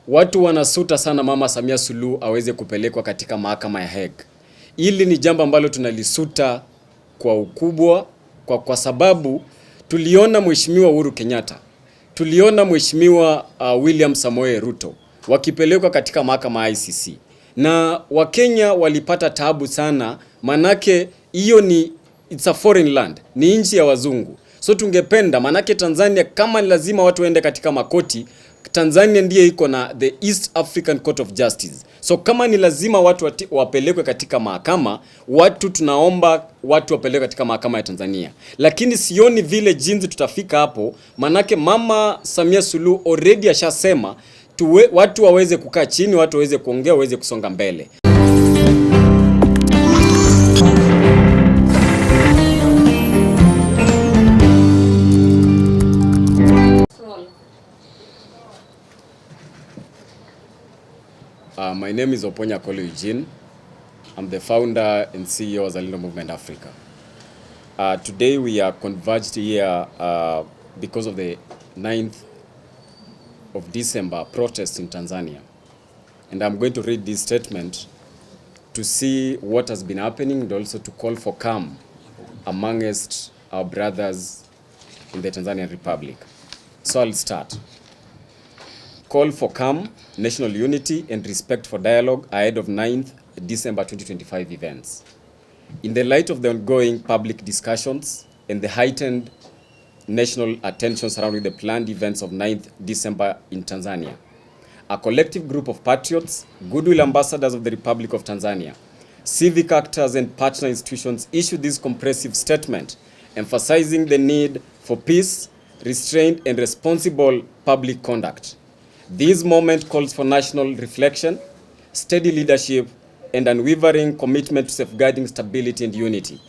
Watu wanasuta sana Mama Samia Suluhu aweze kupelekwa katika mahakama ya Hague. Hili ni jambo ambalo tunalisuta kwa ukubwa kwa sababu tuliona Mheshimiwa Uhuru Kenyatta, tuliona Mheshimiwa William Samoei Ruto wakipelekwa katika mahakama ya ICC. Na Wakenya walipata taabu sana, manake hiyo it's a foreign land, ni nchi ya wazungu. So tungependa, manake Tanzania kama lazima watu waende katika makoti, Tanzania ndiye iko na the East African Court of Justice. So kama ni lazima watu wapelekwe katika mahakama, tunaomba watu wapelekwe katika mahakama ya Tanzania. Lakini sioni vile jinsi tutafika hapo, manake Mama Samia Suluhu already ashasema watu waweze kukaa chini, watu waweze kuongea, waweze kusonga mbele. My name is Oponya Kolo Eugene. I'm the founder and CEO of Zalendo Movement Africa. Today we are converged here because of the 9th of December protests in Tanzania. And I'm going to read this statement to see what has been happening and also to call for calm amongst our brothers in the Tanzanian Republic. So I'll start. Call for calm, national unity and respect for dialogue ahead of 9th December 2025 events. In the light of the ongoing public discussions and the heightened national attention surrounding the planned events of 9th December in Tanzania, a collective group of patriots, goodwill ambassadors of the Republic of Tanzania, civic actors and partner institutions issued this comprehensive statement emphasizing the need for peace, restraint and responsible public conduct. This moment calls for national reflection, steady leadership, and unwavering commitment to safeguarding stability and unity.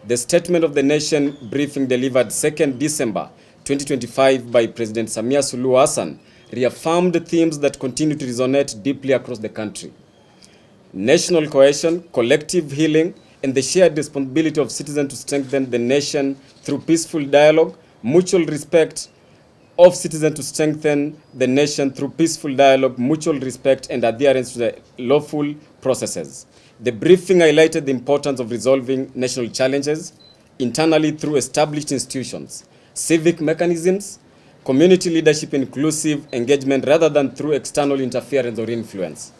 The statement of the nation briefing delivered 2nd December 2025 by President Samia Suluhu reaffirmed the themes that continue to resonate deeply across the country. National cohesion, collective healing, and the shared responsibility of citizens to strengthen the nation through peaceful dialogue, mutual respect, of citizens to strengthen the nation through peaceful dialogue, mutual respect, and adherence to the lawful processes. The briefing highlighted the importance of resolving national challenges internally through established institutions, civic mechanisms, community leadership, inclusive engagement rather than through external interference or influence.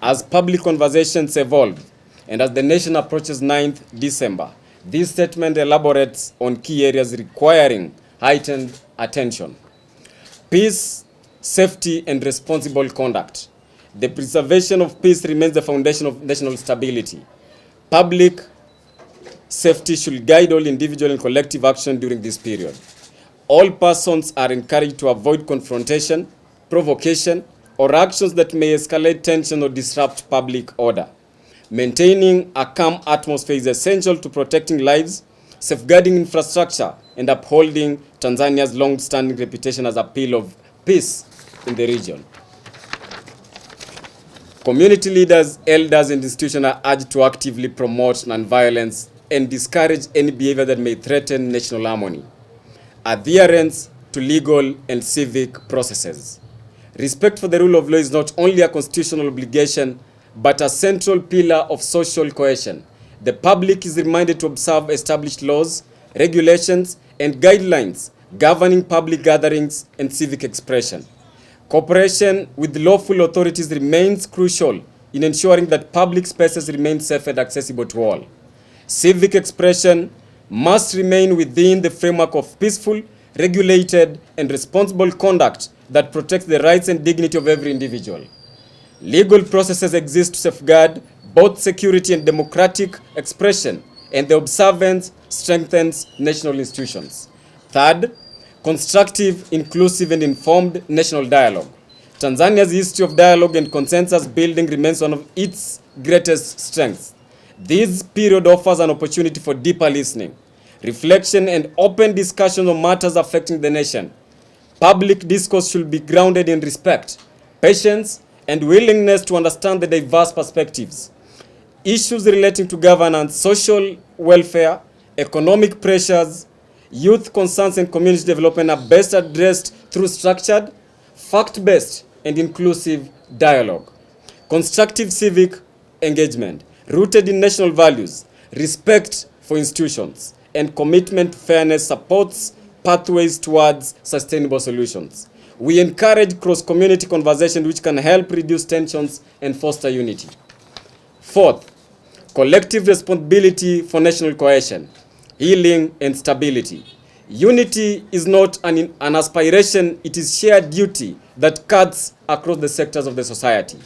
As public conversations evolve and as the nation approaches 9th December, this statement elaborates on key areas requiring heightened attention. Peace, safety, and responsible conduct. The preservation of peace remains the foundation of national stability. Public safety should guide all individual and collective action during this period. All persons are encouraged to avoid confrontation, provocation, or actions that may escalate tension or disrupt public order. Maintaining a calm atmosphere is essential to protecting lives, safeguarding infrastructure, and upholding Tanzania's long-standing reputation as a pillar of peace in the region. Community leaders, elders, and institutions are urged to actively promote non-violence and discourage any behavior that may threaten national harmony. Adherence to legal and civic processes. Respect for the rule of law is not only a constitutional obligation, but a central pillar of social cohesion. The public is reminded to observe established laws, regulations, and guidelines governing public gatherings and civic expression. Cooperation with lawful authorities remains crucial in ensuring that public spaces remain safe and accessible to all. Civic expression must remain within the framework of peaceful, regulated, and responsible conduct that protects the rights and dignity of every individual. Legal processes exist to safeguard both security and democratic expression, and the observance strengthens national institutions. Third, constructive, inclusive, and informed national dialogue. Tanzania's history of dialogue and consensus building remains one of its greatest strengths. This period offers an opportunity for deeper listening, reflection, and open discussion on matters affecting the nation. Public discourse should be grounded in respect, patience, and willingness to understand the diverse perspectives. Issues relating to governance, social welfare, economic pressures, youth concerns, and community development are best addressed through structured, fact-based, and inclusive dialogue. Constructive civic engagement rooted in national values, respect for institutions, and commitment to fairness supports pathways towards sustainable solutions. We encourage cross-community conversation which can help reduce tensions and foster unity. Fourth, collective responsibility for national cohesion, healing, and stability. Unity is not an aspiration, it is shared duty that cuts across the sectors of the society.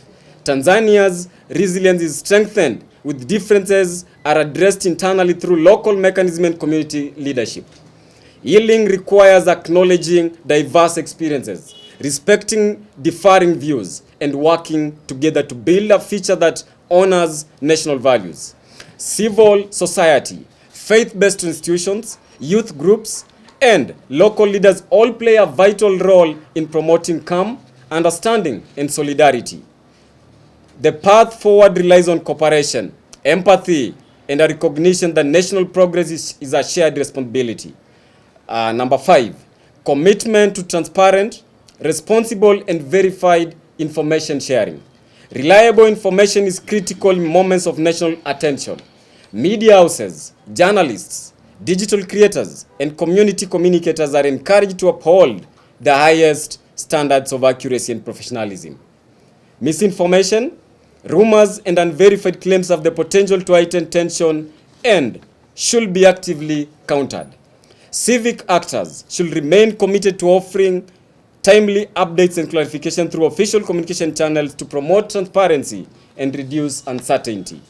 Tanzania's resilience is strengthened with differences are addressed internally through local mechanism and community leadership. Healing requires acknowledging diverse experiences, respecting differing views, and working together to build a future that honors national values. Civil society, faith-based institutions, youth groups, and local leaders all play a vital role in promoting calm, understanding, and solidarity. The path forward relies on cooperation, empathy, and a recognition that national progress is a shared responsibility. Number 5, commitment to transparent, responsible, and verified information sharing. Reliable information is critical in moments of national attention. Media houses, journalists, digital creators, and community communicators are encouraged to uphold the highest standards of accuracy and professionalism. Misinformation, rumors, and unverified claims have the potential to heighten tension and should be actively countered. Civic actors should remain committed to offering timely updates and clarification through official communication channels to promote transparency and reduce uncertainty.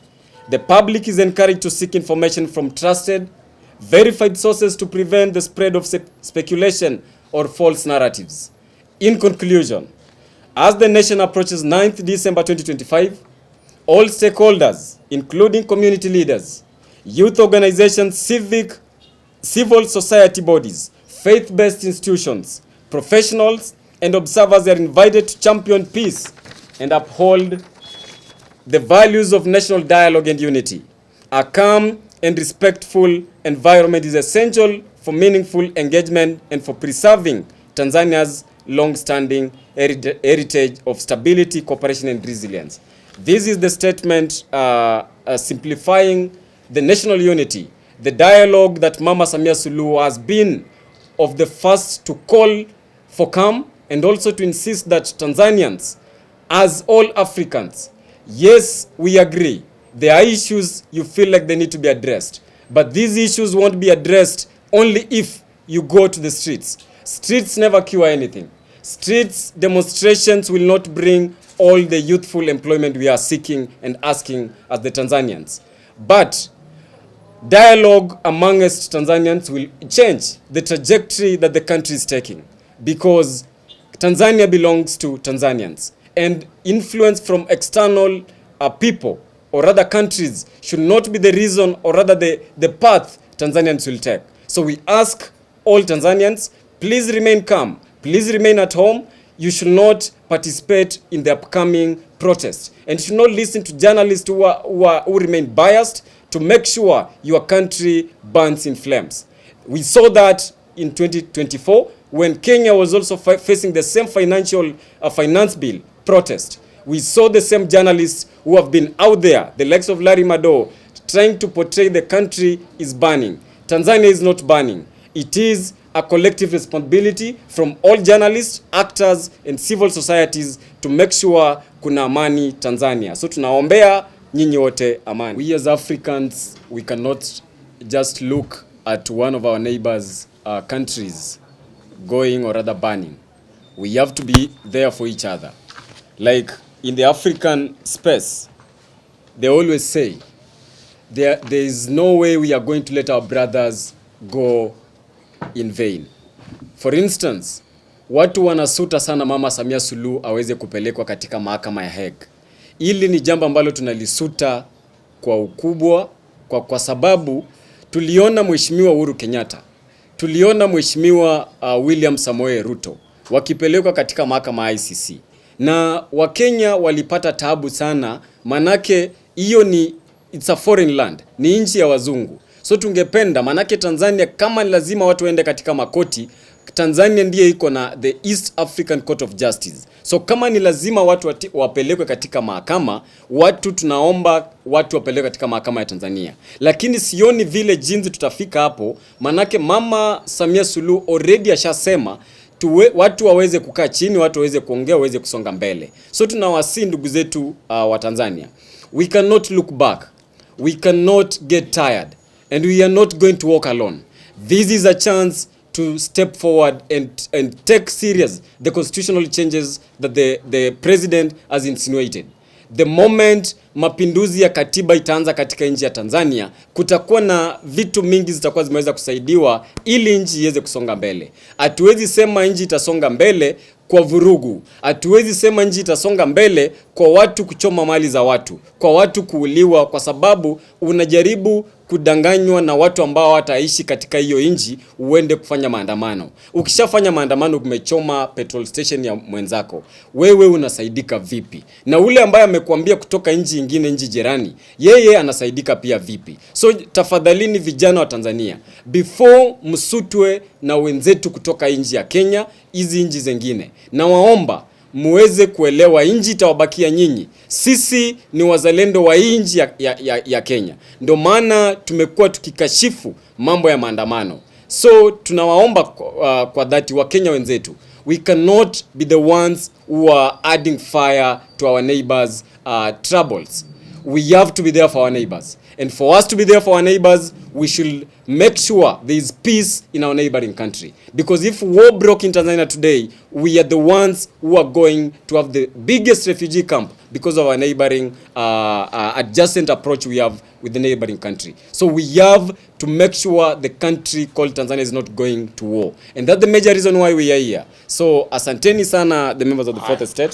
The public is encouraged to seek information from trusted, verified sources to prevent the spread of speculation or false narratives. In conclusion, as the nation approaches 9th December 2025, all stakeholders, including community leaders, youth organizations, civil society bodies, faith-based institutions, professionals, and observers are invited to champion peace and uphold the values of national dialogue and unity. A calm and respectful environment is essential for meaningful engagement and for preserving Tanzania's long-standing heritage of stability, cooperation, and resilience. This is the statement simplifying the national unity, the dialogue that Mama Samia Suluhu has been of the first to call for calm and also to insist that Tanzanians, as all Africans, yes, we agree, there are issues you feel like they need to be addressed, but these issues won't be addressed only if you go to the streets. Streets never cure anything. Streets demonstrations will not bring all the youthful employment we are seeking and asking as the Tanzanians. But dialogue amongst Tanzanians will change the trajectory that the country is taking, because Tanzania belongs to Tanzanians, and influence from external people or other countries should not be the reason or rather the path Tanzanians will take. So we ask all Tanzanians, please remain calm, please remain at home. You should not participate in the upcoming protest, and you should not listen to journalists who remain biased to make sure your country burns in flames. We saw that in 2024 when Kenya was also facing the same finance bill protest. We saw the same journalists who have been out there, the likes of Larry Madowo, trying to portray the country is burning. Tanzania is not burning. It is a collective responsibility from all journalists, actors, and civil societies to make sure kuna amani Tanzania. So tunaombea nyinyi wote amani. We as Africans, we cannot just look at one of our neighbors' countries going or rather burning. We have to be there for each other. Like in the African space, they always say, there is no way we are going to let our brothers go in vain. For instance, watu wanasuta sana Mama Samia Suluhu aweze kupelekwa katika mahakama ya Hague. Hili ni jambo ambalo tunalisuta kwa ukubwa kwa sababu tuliona Mheshimiwa Uhuru Kenyatta, tuliona Mheshimiwa William Samoei Ruto wakipelekwa katika mahakama ya ICC. Na Wakenya walipata taabu sana, manake hiyo it's a foreign land, ni nchi ya wazungu. So tungependa, manake Tanzania kama lazima watu waende katika makoti, Tanzania ndiye iko na the East African Court of Justice. So kama ni lazima watu wapelekwe katika mahakama, tunaomba watu wapelekwe katika mahakama ya Tanzania. Lakini sioni vile jinsi tutafika hapo, manake Mama Samia Suluhu already ashasema watu waweze kukaa chini, watu waweze kuongea, waweze kusonga mbele. So tunawasihi ndugu zetu wa Tanzania, we cannot look back, we cannot get tired, and we are not going to walk alone. This is a chance to step forward and take serious the constitutional changes that the president has insinuated. The moment mapinduzi ya katiba itaanza katika nchi ya Tanzania, kutakuwa na vitu mingi zitakuwa zimeweza kusaidiwa ili nchi iweze kusonga mbele. Hatuwezi sema nchi itasonga mbele kwa vurugu. Hatuwezi sema nchi itasonga mbele kwa watu kuchoma mali za watu, kwa watu kuuliwa, kwa sababu unajaribu kudanganywa na watu ambao wataishi katika hiyo nchi uende kufanya maandamano. Ukishafanya maandamano, umechoma petrol station ya mwenzako, wewe unasaidika vipi? Na ule ambaye amekuambia kutoka nchi nyingine, nchi jirani, yeye anasaidika pia vipi? So tafadhalini vijana wa Tanzania, before msutwe na wenzetu kutoka nchi ya Kenya, hizi nchi zingine, na waomba muweze kuelewa nchi itawabakia nyinyi. Sisi ni wazalendo wa nchi ya Kenya. Ndio maana tumekuwa tukikashifu mambo ya maandamano. So tunawaomba kwa dhati wa Kenya wenzetu, we cannot be the ones who are adding fire to our neighbors' troubles. We have to be there for our neighbors. And for us to be there for our neighbors, we should make sure there is peace in our neighboring country. Because if war broke in Tanzania today, we are the ones who are going to have the biggest refugee camp because of our neighboring adjacent approach we have with the neighboring country. So we have to make sure the country called Tanzania is not going to war. And that's the major reason why we are here. So asanteni sana the members of the fourth estate.